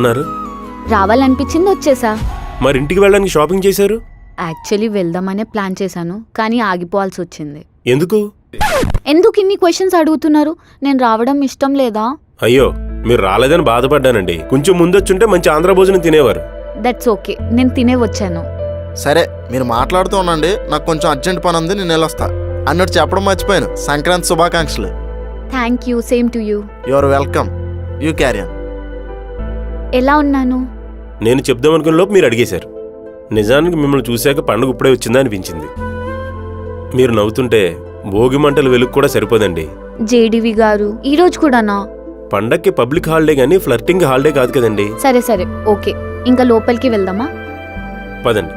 రమ్మన్నారు. రావాలనిపించింది వచ్చేసా. మరి ఇంటికి వెళ్ళడానికి షాపింగ్ చేశారు? యాక్చువల్లీ వెళ్దామనే ప్లాన్ చేశాను, కానీ ఆగిపోవాల్సి వచ్చింది. ఎందుకు? ఎందుకు ఇన్ని క్వశ్చన్స్ అడుగుతున్నారు? నేను రావడం ఇష్టం లేదా? అయ్యో, మీరు రాలేదని బాధపడ్డానండి. కొంచెం ముందొచ్చుంటే మంచి ఆంధ్ర భోజనం తినేవారు. దట్స్ ఓకే, నేను తినే వచ్చాను. సరే, మీరు మాట్లాడుతూ ఉండండి. నాకు కొంచెం అర్జెంట్ పని ఉంది, నేను వెళ్ళొస్తా. అన్నట్టు చెప్పడం మర్చిపోయాను, సంక్రాంతి శుభాకాంక్షలు. Thank you, same to you. Your welcome. You carry on. ఎలా ఉన్నాను? నేను చెప్దామనుకున్న లోపు మీరు అడిగేశారు. నిజానికి మిమ్మల్ని చూశాక పండుగ ఇప్పుడే వచ్చిందా అనిపించింది. మీరు నవ్వుతుంటే భోగి మంటలు వెలుగు కూడా సరిపోదండి. జేడివి గారు, ఈ రోజు కూడానా? పండక్కి పబ్లిక్ హాలిడే గానీ ఫ్లర్టింగ్ హాలిడే కాదు కదండి. సరే సరే, ఓకే. ఇంకా లోపలికి వెళ్దామా? పదండి.